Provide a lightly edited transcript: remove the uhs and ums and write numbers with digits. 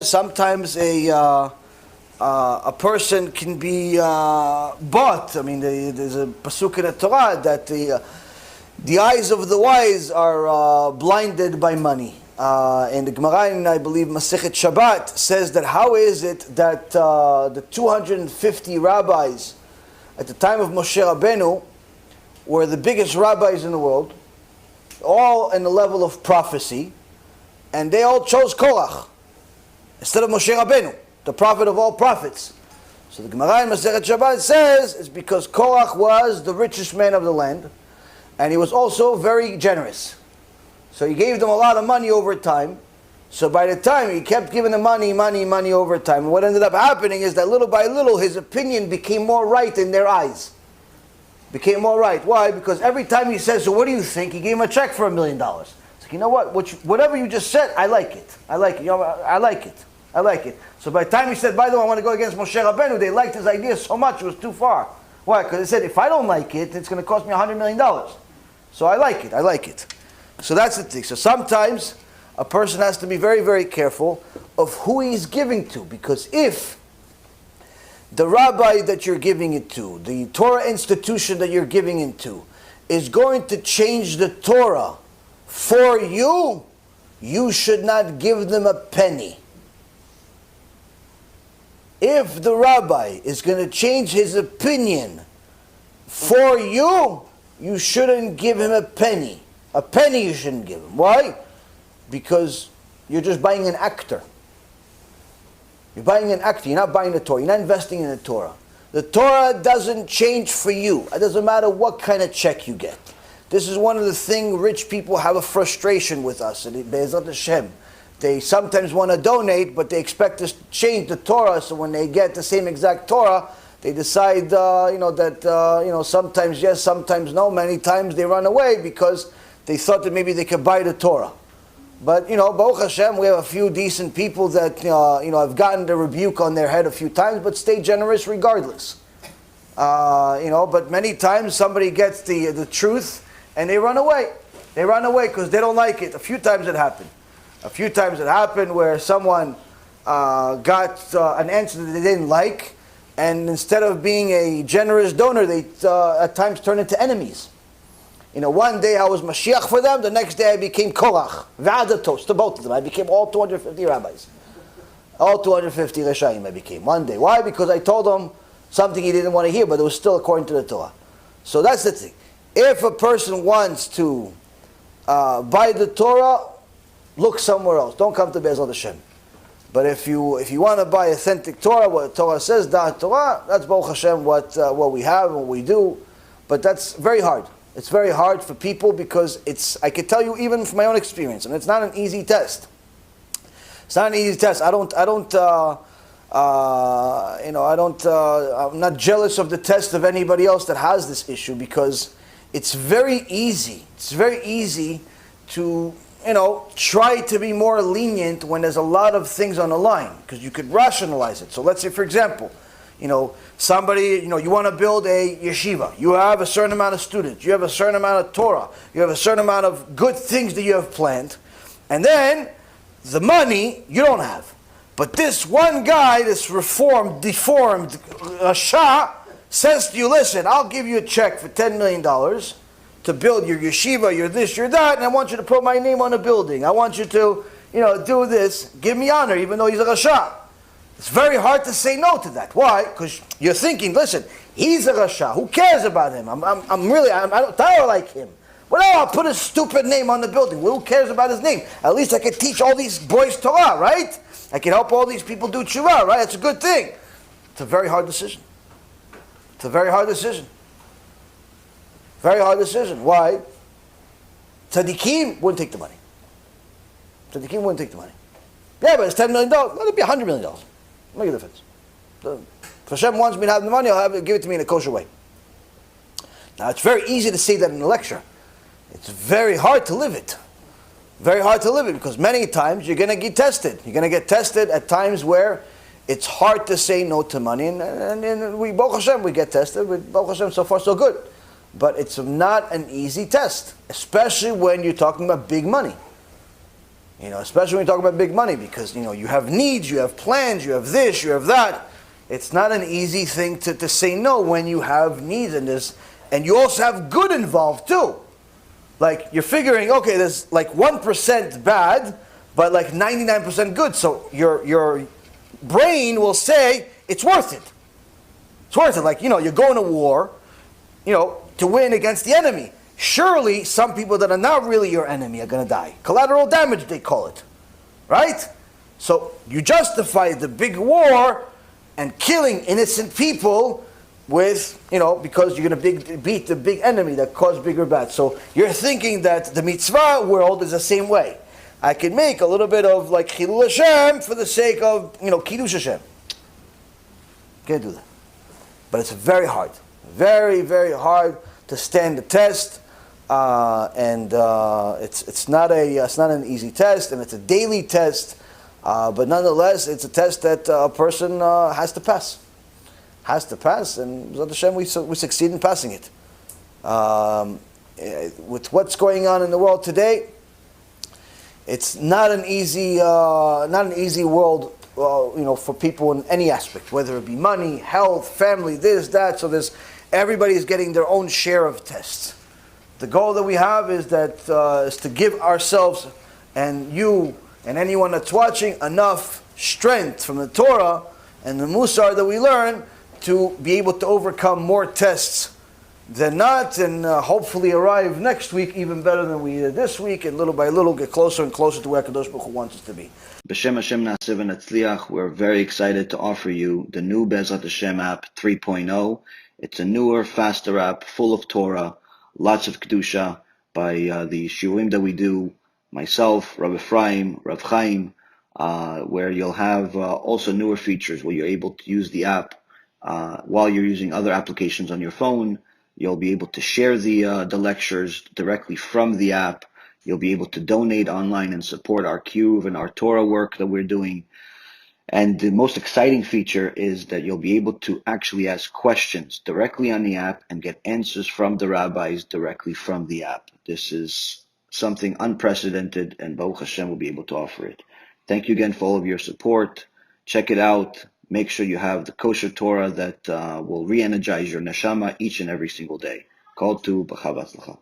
Sometimes a person can be bought. I mean, there's a pasuk in the Torah that the eyes of the wise are blinded by money. And the Gemara in, I believe, Masechet Shabbat says that how is it that the 250 rabbis at the time of Moshe Rabbeinu were the biggest rabbis in the world, all in the level of prophecy, and they all chose Korach instead of Moshe Rabbeinu, the prophet of all prophets. So the Gemara in Masechet Shabbat says it's because Korach was the richest man of the land, and he was also very generous. So he gave them a lot of money over time. So by the time he kept giving them money over time, and what ended up happening is that little by little his opinion became more right in their eyes. Became more right. Why? Because every time he says, so what do you think? He gave him a check for $1 million. It's like, you know what? Whatever you just said, I like it. I like it. You know, I like it. I like it. So by the time he said, by the way, I want to go against Moshe Rabbeinu, they liked his idea so much it was too far. Why? Because they said, if I don't like it, it's going to cost me $100 million. So I like it. I like it. So that's the thing. So sometimes a person has to be very, very careful of who he's giving to. Because if the rabbi that you're giving it to, the Torah institution that you're giving it to, is going to change the Torah for you, you should not give them a penny. If the rabbi is going to change his opinion for you, you shouldn't give him a penny. A penny you shouldn't give him. Why? Because you're just buying an actor. You're buying an actor. You're not buying the Torah. You're not investing in the Torah. The Torah doesn't change for you. It doesn't matter what kind of check you get. This is one of the things rich people have a frustration with us. And Be'ezrat Hashem, they sometimes want to donate, but they expect us to change the Torah. So when they get the same exact Torah, they decide, that sometimes yes, sometimes no. Many times they run away because they thought that maybe they could buy the Torah. But, Baruch Hashem, we have a few decent people that, have gotten the rebuke on their head a few times, but stay generous regardless. But many times somebody gets the truth and they run away. They run away because they don't like it. A few times it happened. A few times it happened where someone got an answer that they didn't like, and instead of being a generous donor, they at times turn into enemies. One day I was Mashiach for them, the next day I became Korach, V'adatos, to both of them. I became all 250 rabbis. All 250 Reshaim I became, one day. Why? Because I told them something he didn't want to hear, but it was still according to the Torah. So that's the thing. If a person wants to buy the Torah, look somewhere else. Don't come to Be'ezrat Hashem. But if you want to buy authentic Torah, what the Torah says, Da'at Torah, that's Baruch Hashem what we have and what we do. But that's very hard. It's very hard for people because I can tell you even from my own experience, and it's not an easy test. It's not an easy test. I'm not jealous of the test of anybody else that has this issue because it's very easy. It's very easy to, try to be more lenient when there's a lot of things on the line because you could rationalize it. So let's say, for example, somebody, you want to build a yeshiva. You have a certain amount of students. You have a certain amount of Torah. You have a certain amount of good things that you have planned. And then, the money, you don't have. But this one guy, this reformed, deformed Rasha, says to you, listen, I'll give you a check for $10 million to build your yeshiva, your this, your that, and I want you to put my name on the building. I want you to, do this. Give me honor, even though he's a Rasha. It's very hard to say no to that. Why? Because you're thinking, listen, he's a Rasha. Who cares about him? I don't like him. Well, I'll put his stupid name on the building. Well, who cares about his name? At least I can teach all these boys Torah, right? I can help all these people do tshuva, right? It's a good thing. It's a very hard decision. It's a very hard decision. Very hard decision. Why? Tzaddikim wouldn't take the money. Tzaddikim wouldn't take the money. Yeah, but it's $10 million. Let it be $100 million. Make a difference. If Hashem wants me to have the money, give it to me in a kosher way. Now, it's very easy to say that in a lecture. It's very hard to live it. Very hard to live it because many times you're going to get tested. You're going to get tested at times where it's hard to say no to money. And we, Baruch Hashem, we get tested. Baruch Hashem, so far so good. But it's not an easy test, especially when you're talking about big money. Especially when you talk about big money, because you have needs, you have plans, you have this, you have that. It's not an easy thing to say no when you have needs and you also have good involved too. Like you're figuring, okay, there's like 1% bad, but like 99% good. So your brain will say it's worth it. It's worth it. Like you're going to war, to win against the enemy. Surely some people that are not really your enemy are going to die. Collateral damage, they call it. Right? So you justify the big war and killing innocent people with, because you're going to beat the big enemy that caused bigger bad. So you're thinking that the mitzvah world is the same way. I can make a little bit of like Chilul Hashem for the sake of, Kiddush Hashem. Can't do that. But it's very hard. Very, very hard to stand the test. It's not an easy test, and it's a daily test, but nonetheless, it's a test that a person has to pass. Has to pass, and B'ezrat Hashem, we succeed in passing it. With what's going on in the world today, it's not an easy world, for people in any aspect, whether it be money, health, family, this, that. So everybody's getting their own share of tests. The goal that we have is to give ourselves and you and anyone that's watching enough strength from the Torah and the Musar that we learn to be able to overcome more tests than not, and hopefully arrive next week even better than we did this week, and little by little get closer and closer to where Kadosh Baruch Hu wants us to be. B'Shem Hashem Na'aseh v'Natzliach, we're very excited to offer you the new B'ezrat Hashem app 3.0. It's a newer, faster app full of Torah, lots of Kedusha by the shiurim that we do, myself, Rav Ephraim, Rav Chaim, where you'll have also newer features where you're able to use the app while you're using other applications on your phone. You'll be able to share the lectures directly from the app. You'll be able to donate online and support our Cube and our Torah work that we're doing. And the most exciting feature is that you'll be able to actually ask questions directly on the app and get answers from the rabbis directly from the app. This is something unprecedented, and Baruch Hashem will be able to offer it. Thank you again for all of your support. Check it out. Make sure you have the kosher Torah that will re-energize your neshama each and every single day. Call to B'chava Tzlacha.